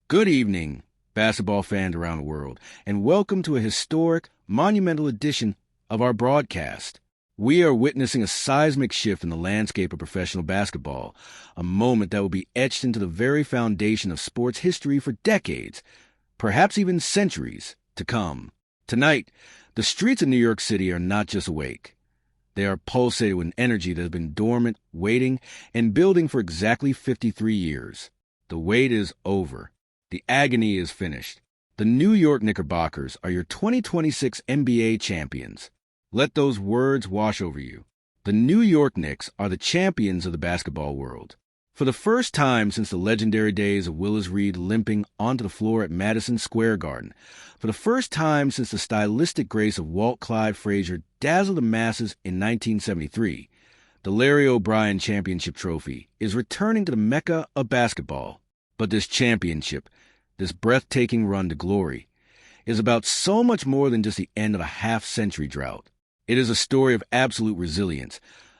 Good evening, basketball fans around the world, and welcome to a historic, monumental edition of our broadcast. We are witnessing a seismic shift in the landscape of professional basketball, a moment that will be etched into the very foundation of sports history for decades, perhaps even centuries, to come. Tonight, the streets of New York City are not just awake. They are pulsating with energy that has been dormant, waiting, and building for exactly 53 years. The wait is over. The agony is finished. The New York Knickerbockers are your 2026 NBA champions. Let those words wash over you. The New York Knicks are the champions of the basketball world. For the first time since the legendary days of Willis Reed limping onto the floor at Madison Square Garden, for the first time since the stylistic grace of Walt Clyde Frazier dazzled the masses in 1973, the Larry O'Brien Championship Trophy is returning to the Mecca of basketball. But this championship, this breathtaking run to glory, is about so much more than just the end of a half-century drought. It is a story of absolute resilience,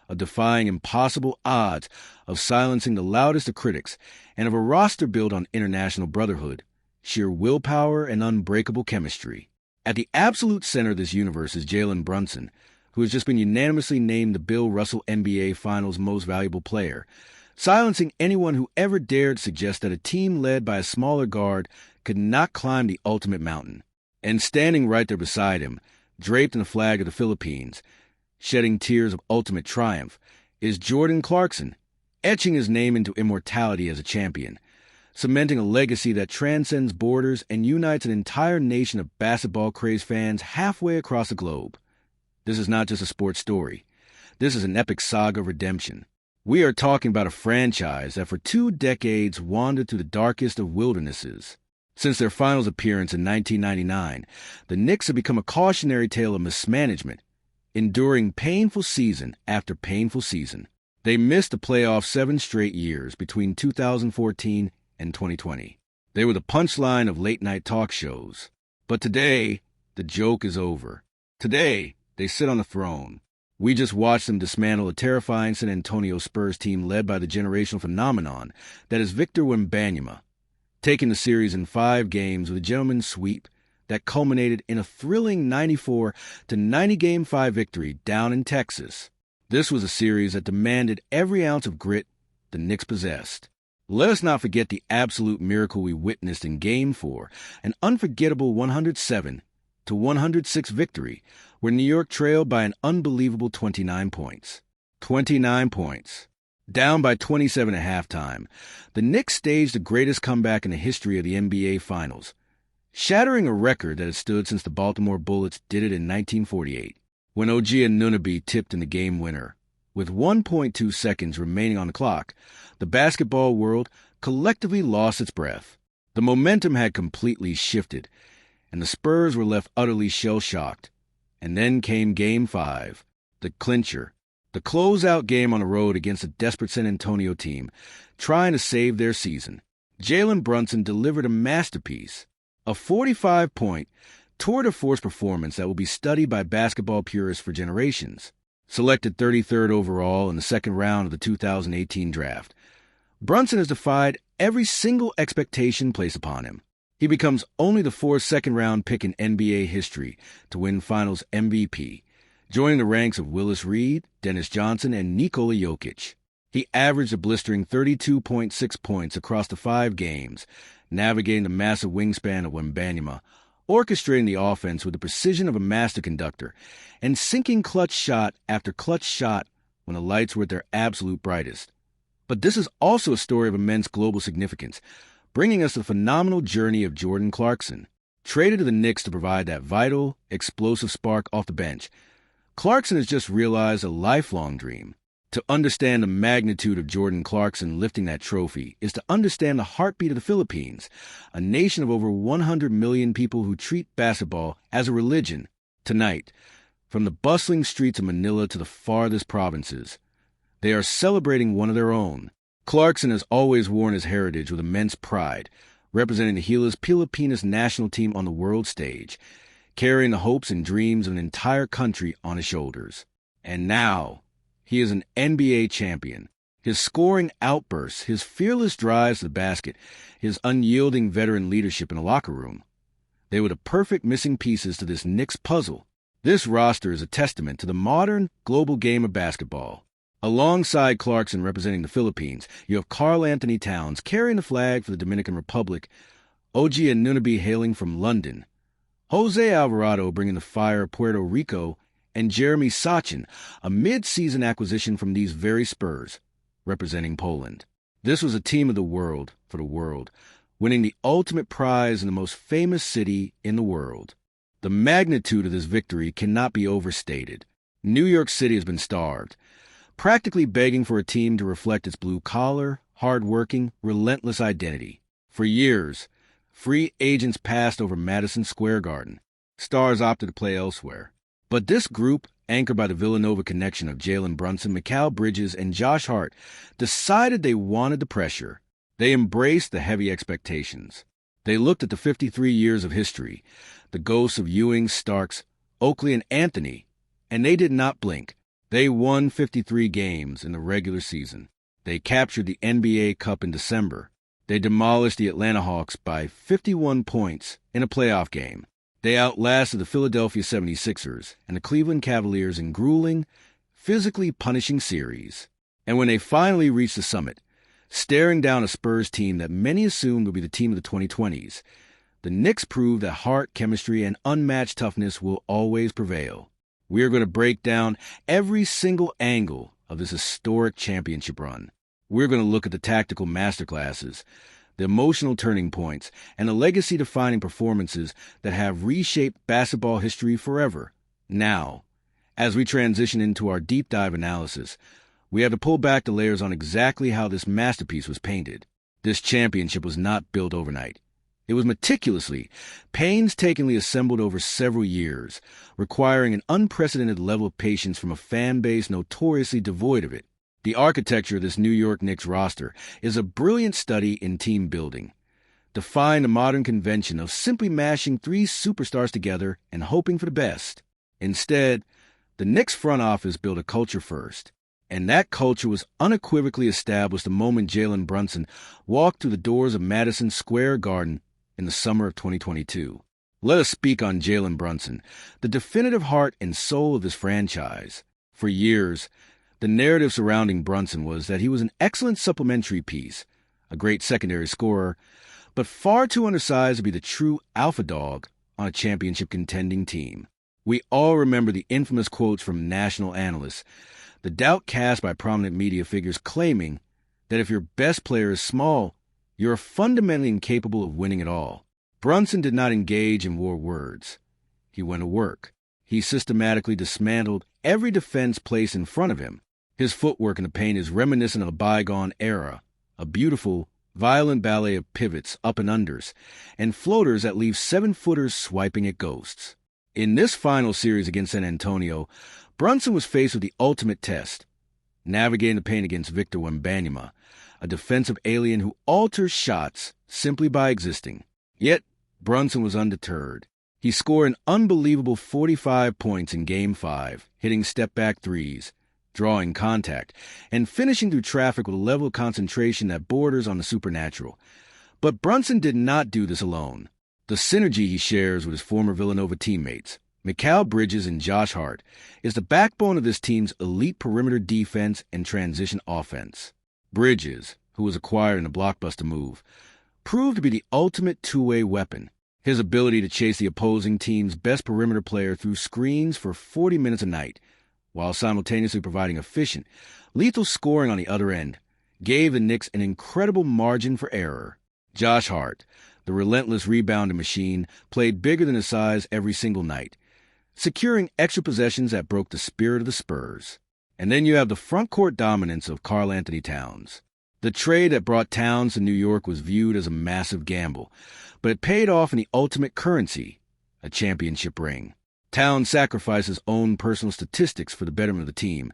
of defying impossible odds, of silencing the loudest of critics, and of a roster built on international brotherhood, sheer willpower, and unbreakable chemistry. At the absolute center of this universe is Jalen Brunson, who has just been unanimously named the Bill Russell NBA Finals Most Valuable Player, silencing anyone who ever dared suggest that a team led by a smaller guard could not climb the ultimate mountain. And standing right there beside him, draped in the flag of the Philippines, shedding tears of ultimate triumph, is Jordan Clarkson, etching his name into immortality as a champion, cementing a legacy that transcends borders and unites an entire nation of basketball-crazed fans halfway across the globe. This is not just a sports story. This is an epic saga of redemption. We are talking about a franchise that for 2 decades wandered through the darkest of wildernesses. Since their finals appearance in 1999, the Knicks have become a cautionary tale of mismanagement, enduring painful season after painful season. They missed the playoffs 7 straight years between 2014 and 2020. They were the punchline of late-night talk shows. But today, the joke is over. Today, they sit on the throne. We just watched them dismantle a terrifying San Antonio Spurs team led by the generational phenomenon that is Victor Wembanyama, taking the series in 5 games with a gentleman's sweep that culminated in a thrilling 94-90 Game 5 victory down in Texas. This was a series that demanded every ounce of grit the Knicks possessed. Let us not forget the absolute miracle we witnessed in Game 4, an unforgettable 107-106 victory, where New York trailed by an unbelievable 29 points. 29 points. Down by 27 at halftime, the Knicks staged the greatest comeback in the history of the NBA Finals, shattering a record that had stood since the Baltimore Bullets did it in 1948, when OG Anunoby tipped in the game winner. With 1.2 seconds remaining on the clock, the basketball world collectively lost its breath. The momentum had completely shifted, and the Spurs were left utterly shell-shocked. And then came Game 5, the clincher, the closeout game on the road against a desperate San Antonio team trying to save their season. Jalen Brunson delivered a masterpiece, a 45-point, tour-de-force performance that will be studied by basketball purists for generations. Selected 33rd overall in the second round of the 2018 draft, Brunson has defied every single expectation placed upon him. He becomes only the 4th second-round pick in NBA history to win Finals MVP, joining the ranks of Willis Reed, Dennis Johnson, and Nikola Jokic. He averaged a blistering 32.6 points across the 5 games, navigating the massive wingspan of Wembanyama, orchestrating the offense with the precision of a master conductor, and sinking clutch shot after clutch shot when the lights were at their absolute brightest. But this is also a story of immense global significance, bringing us the phenomenal journey of Jordan Clarkson. Traded to the Knicks to provide that vital, explosive spark off the bench, Clarkson has just realized a lifelong dream. To understand the magnitude of Jordan Clarkson lifting that trophy is to understand the heartbeat of the Philippines, a nation of over 100 million people who treat basketball as a religion. Tonight, from the bustling streets of Manila to the farthest provinces, they are celebrating one of their own. Clarkson has always worn his heritage with immense pride, representing the Gilas Pilipinas national team on the world stage, carrying the hopes and dreams of an entire country on his shoulders. And now, he is an NBA champion. His scoring outbursts, his fearless drives to the basket, his unyielding veteran leadership in the locker room. They were the perfect missing pieces to this Knicks puzzle. This roster is a testament to the modern, global game of basketball. Alongside Clarkson representing the Philippines, you have Karl Anthony Towns carrying the flag for the Dominican Republic, OG Anunoby hailing from London, Jose Alvarado bringing the fire of Puerto Rico, and Jeremy Sochin, a mid-season acquisition from these very Spurs, representing Poland. This was a team of the world for the world, winning the ultimate prize in the most famous city in the world. The magnitude of this victory cannot be overstated. New York City has been starved, practically begging for a team to reflect its blue-collar, hard-working, relentless identity. For years, free agents passed over Madison Square Garden. Stars opted to play elsewhere. But this group, anchored by the Villanova connection of Jalen Brunson, Mikal Bridges, and Josh Hart, decided they wanted the pressure. They embraced the heavy expectations. They looked at the 53 years of history, the ghosts of Ewing, Starks, Oakley, and Anthony, and they did not blink. They won 53 games in the regular season. They captured the NBA Cup in December. They demolished the Atlanta Hawks by 51 points in a playoff game. They outlasted the Philadelphia 76ers and the Cleveland Cavaliers in grueling, physically punishing series. And when they finally reached the summit, staring down a Spurs team that many assumed would be the team of the 2020s, the Knicks proved that heart, chemistry, and unmatched toughness will always prevail. We are going to break down every single angle of this historic championship run. We're going to look at the tactical masterclasses, the emotional turning points, and the legacy-defining performances that have reshaped basketball history forever. Now, as we transition into our deep dive analysis, we have to pull back the layers on exactly how this masterpiece was painted. This championship was not built overnight. It was meticulously, painstakingly assembled over several years, requiring an unprecedented level of patience from a fan base notoriously devoid of it. The architecture of this New York Knicks roster is a brilliant study in team building, defying the modern convention of simply mashing three superstars together and hoping for the best. Instead, the Knicks front office built a culture first. And that culture was unequivocally established the moment Jalen Brunson walked through the doors of Madison Square Garden in the summer of 2022. Let us speak on Jalen Brunson, the definitive heart and soul of this franchise. For years, the narrative surrounding Brunson was that he was an excellent supplementary piece, a great secondary scorer, but far too undersized to be the true alpha dog on a championship contending team. We all remember the infamous quotes from national analysts, the doubt cast by prominent media figures claiming that if your best player is small, you're fundamentally incapable of winning at all. Brunson did not engage in war words. He went to work. He systematically dismantled every defense placed in front of him. His footwork in the paint is reminiscent of a bygone era, a beautiful, violent ballet of pivots, up and unders, and floaters that leave 7-footers swiping at ghosts. In this final series against San Antonio, Brunson was faced with the ultimate test, navigating the paint against Victor Wembanyama, a defensive alien who alters shots simply by existing. Yet, Brunson was undeterred. He scored an unbelievable 45 points in Game 5, hitting step-back threes, drawing contact, and finishing through traffic with a level of concentration that borders on the supernatural. But Brunson did not do this alone. The synergy he shares with his former Villanova teammates, Mikal Bridges and Josh Hart, is the backbone of this team's elite perimeter defense and transition offense. Bridges, who was acquired in a blockbuster move, proved to be the ultimate two-way weapon. His ability to chase the opposing team's best perimeter player through screens for 40 minutes a night, while simultaneously providing efficient, lethal scoring on the other end, gave the Knicks an incredible margin for error. Josh Hart, the relentless rebounding machine, played bigger than his size every single night, securing extra possessions that broke the spirit of the Spurs. And then you have the front court dominance of Karl Anthony Towns. The trade that brought Towns to New York was viewed as a massive gamble, but it paid off in the ultimate currency, a championship ring. Towns sacrificed his own personal statistics for the betterment of the team,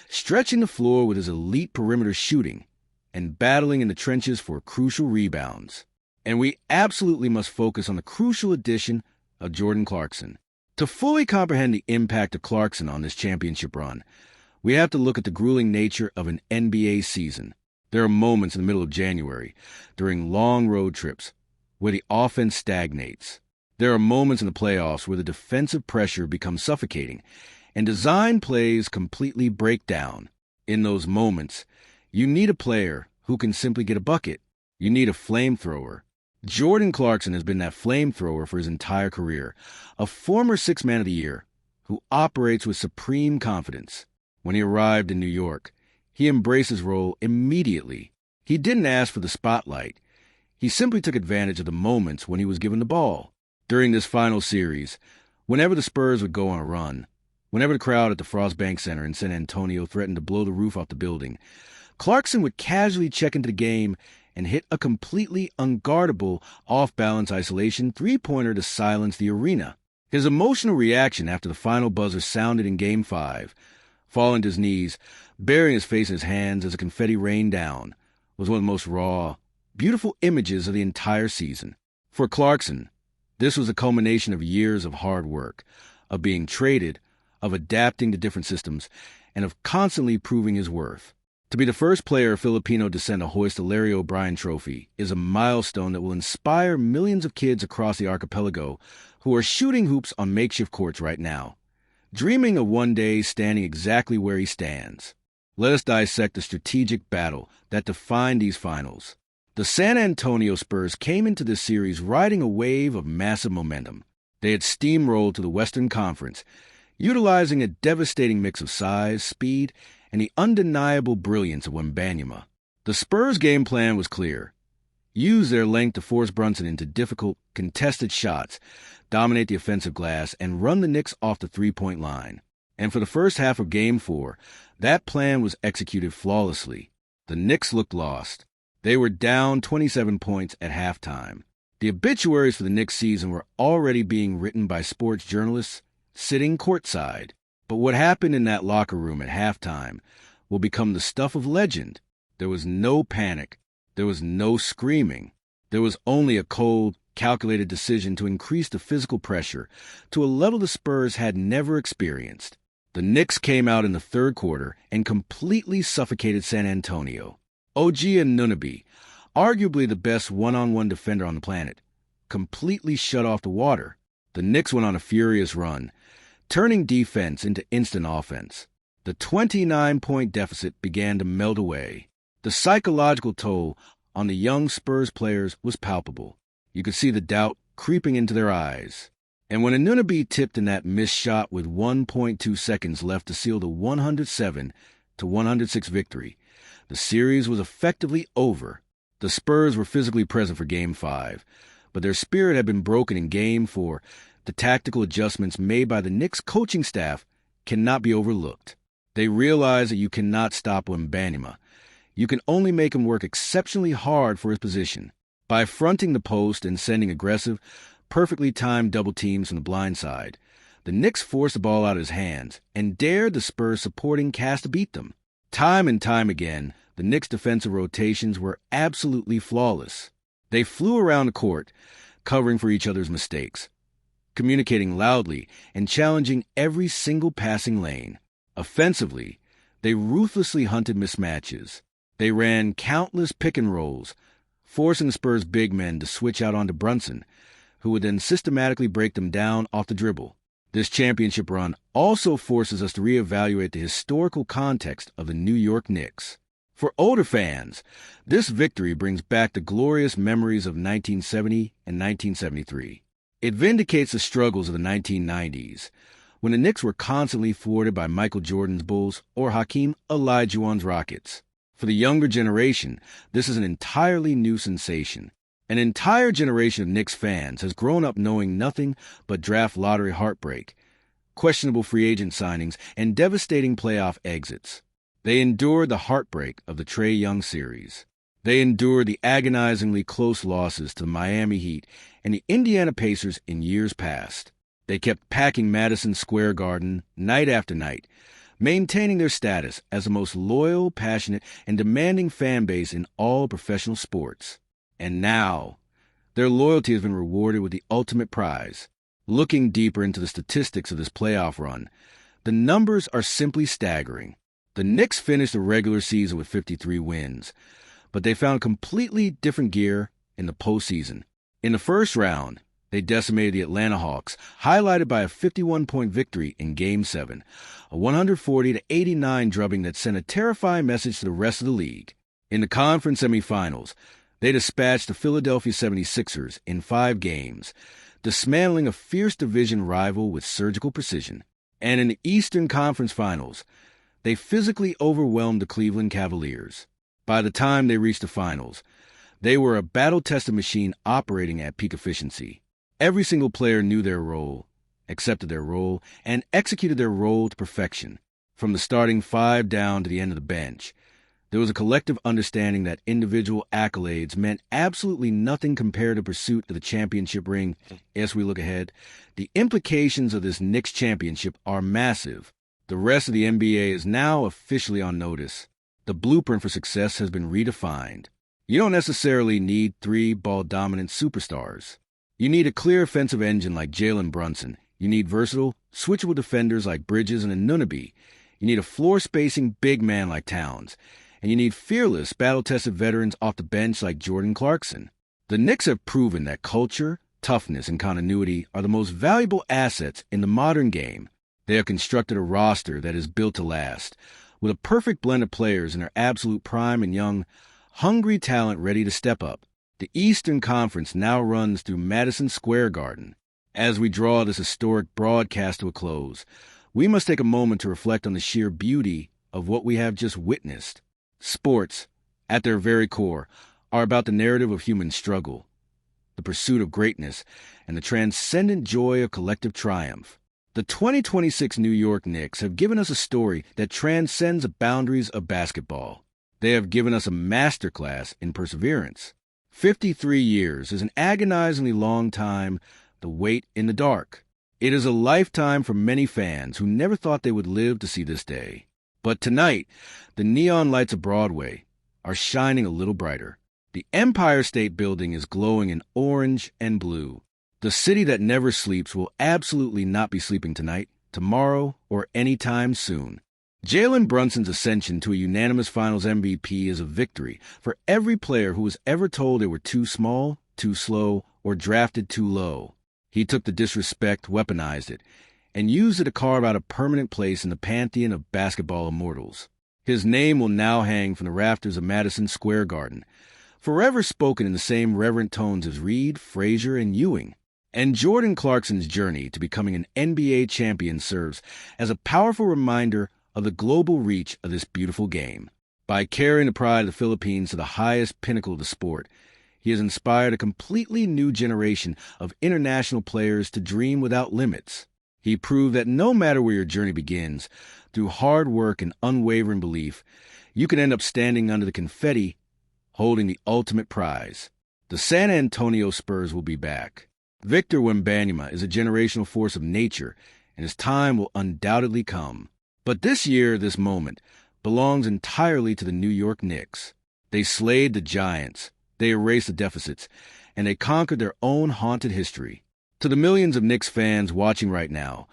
stretching the floor with his elite perimeter shooting and battling in the trenches for crucial rebounds. And we absolutely must focus on the crucial addition of Jordan Clarkson. To fully comprehend the impact of Clarkson on this championship run, we have to look at the grueling nature of an NBA season. There are moments in the middle of January, during long road trips, where the offense stagnates. There are moments in the playoffs where the defensive pressure becomes suffocating, and design plays completely break down. In those moments, you need a player who can simply get a bucket. You need a flamethrower. Jordan Clarkson has been that flamethrower for his entire career, a former Sixth Man of the Year who operates with supreme confidence. When he arrived in New York, he embraced his role immediately. He didn't ask for the spotlight. He simply took advantage of the moments when he was given the ball. During this final series, whenever the Spurs would go on a run, whenever the crowd at the Frost Bank Center in San Antonio threatened to blow the roof off the building, Clarkson would casually check into the game and hit a completely unguardable, off-balance isolation three-pointer to silence the arena. His emotional reaction after the final buzzer sounded in Game 5, falling to his knees, burying his face in his hands as the confetti rained down, was one of the most raw, beautiful images of the entire season. For Clarkson, this was a culmination of years of hard work, of being traded, of adapting to different systems, and of constantly proving his worth. To be the first player of Filipino descent to hoist the Larry O'Brien Trophy is a milestone that will inspire millions of kids across the archipelago who are shooting hoops on makeshift courts right now, dreaming of one day standing exactly where he stands. Let us dissect the strategic battle that defined these finals. The San Antonio Spurs came into this series riding a wave of massive momentum. They had steamrolled to the Western Conference, utilizing a devastating mix of size, speed, and the undeniable brilliance of Wembanyama. The Spurs' game plan was clear. Use their length to force Brunson into difficult, contested shots, dominate the offensive glass, and run the Knicks off the three-point line. And for the first half of Game 4, that plan was executed flawlessly. The Knicks looked lost. They were down 27 points at halftime. The obituaries for the Knicks season were already being written by sports journalists sitting courtside. But what happened in that locker room at halftime will become the stuff of legend. There was no panic. There was no screaming. There was only a cold, calculated decision to increase the physical pressure to a level the Spurs had never experienced. The Knicks came out in the third quarter and completely suffocated San Antonio. OG Anunoby, arguably the best one-on-one defender on the planet, completely shut off the water. The Knicks went on a furious run, turning defense into instant offense. The 29-point deficit began to melt away. The psychological toll on the young Spurs players was palpable. You could see the doubt creeping into their eyes. And when Anunoby tipped in that missed shot with 1.2 seconds left to seal the 107-106 victory, the series was effectively over. The Spurs were physically present for Game 5, but their spirit had been broken in Game 4. The tactical adjustments made by the Knicks coaching staff cannot be overlooked. They realize that you cannot stop Wembanyama. You can only make him work exceptionally hard for his position. By fronting the post and sending aggressive, perfectly timed double teams from the blind side, the Knicks forced the ball out of his hands and dared the Spurs supporting cast to beat them. Time and time again, the Knicks' defensive rotations were absolutely flawless. They flew around the court, covering for each other's mistakes, communicating loudly and challenging every single passing lane. Offensively, they ruthlessly hunted mismatches. They ran countless pick and rolls, forcing the Spurs' big men to switch out onto Brunson, who would then systematically break them down off the dribble. This championship run also forces us to reevaluate the historical context of the New York Knicks. For older fans, this victory brings back the glorious memories of 1970 and 1973. It vindicates the struggles of the 1990s, when the Knicks were constantly thwarted by Michael Jordan's Bulls or Hakeem Olajuwon's Rockets. For the younger generation, this is an entirely new sensation. An entire generation of Knicks fans has grown up knowing nothing but draft lottery heartbreak, questionable free agent signings, and devastating playoff exits. They endured the heartbreak of the Trae Young series. They endured the agonizingly close losses to the Miami Heat and the Indiana Pacers in years past. They kept packing Madison Square Garden night after night, maintaining their status as the most loyal, passionate, and demanding fan base in all professional sports. And now, their loyalty has been rewarded with the ultimate prize. Looking deeper into the statistics of this playoff run, the numbers are simply staggering. The Knicks finished the regular season with 53 wins, but they found completely different gear in the postseason. In the first round, they decimated the Atlanta Hawks, highlighted by a 51-point victory in Game 7, a 140-89 drubbing that sent a terrifying message to the rest of the league. In the conference semifinals, they dispatched the Philadelphia 76ers in 5 games, dismantling a fierce division rival with surgical precision. And in the Eastern Conference Finals, they physically overwhelmed the Cleveland Cavaliers. By the time they reached the finals, they were a battle-tested machine operating at peak efficiency. Every single player knew their role, accepted their role, and executed their role to perfection. From the starting 5 down to the end of the bench, there was a collective understanding that individual accolades meant absolutely nothing compared to pursuit of the championship ring. As we look ahead, the implications of this Knicks championship are massive. The rest of the NBA is now officially on notice. The blueprint for success has been redefined. You don't necessarily need 3 ball-dominant superstars. You need a clear offensive engine like Jalen Brunson. You need versatile, switchable defenders like Bridges and Anunoby. You need a floor-spacing big man like Towns. And you need fearless, battle-tested veterans off the bench like Jordan Clarkson. The Knicks have proven that culture, toughness, and continuity are the most valuable assets in the modern game. They have constructed a roster that is built to last, with a perfect blend of players in their absolute prime and young, hungry talent ready to step up. The Eastern Conference now runs through Madison Square Garden. As we draw this historic broadcast to a close, we must take a moment to reflect on the sheer beauty of what we have just witnessed. Sports, at their very core, are about the narrative of human struggle, the pursuit of greatness, and the transcendent joy of collective triumph. The 2026 New York Knicks have given us a story that transcends the boundaries of basketball. They have given us a masterclass in perseverance. 53 years is an agonizingly long time to wait in the dark. It is a lifetime for many fans who never thought they would live to see this day. But tonight, the neon lights of Broadway are shining a little brighter. The Empire State Building is glowing in orange and blue. The city that never sleeps will absolutely not be sleeping tonight, tomorrow, or anytime soon. Jalen Brunson's ascension to a unanimous Finals MVP is a victory for every player who was ever told they were too small, too slow, or drafted too low. He took the disrespect, weaponized it, and used it to carve out a permanent place in the pantheon of basketball immortals. His name will now hang from the rafters of Madison Square Garden, forever spoken in the same reverent tones as Reed, Frazier, and Ewing. And Jordan Clarkson's journey to becoming an NBA champion serves as a powerful reminder of the global reach of this beautiful game. By carrying the pride of the Philippines to the highest pinnacle of the sport, he has inspired a completely new generation of international players to dream without limits. He proved that no matter where your journey begins, through hard work and unwavering belief, you can end up standing under the confetti, holding the ultimate prize. The San Antonio Spurs will be back. Victor Wembanyama is a generational force of nature, and his time will undoubtedly come. But this year, this moment, belongs entirely to the New York Knicks. They slayed the giants, they erased the deficits, and they conquered their own haunted history. To the millions of Knicks fans watching right now,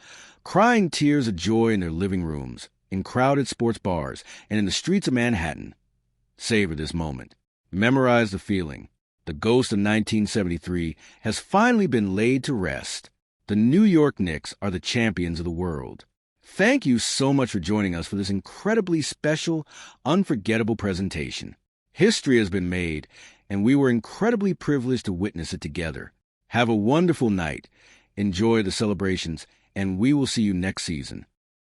crying tears of joy in their living rooms, in crowded sports bars, and in the streets of Manhattan, savor this moment. Memorize the feeling. The ghost of 1973 has finally been laid to rest. The New York Knicks are the champions of the world. Thank you so much for joining us for this incredibly special, unforgettable presentation. History has been made, and we were incredibly privileged to witness it together. Have a wonderful night, enjoy the celebrations, and we will see you next season.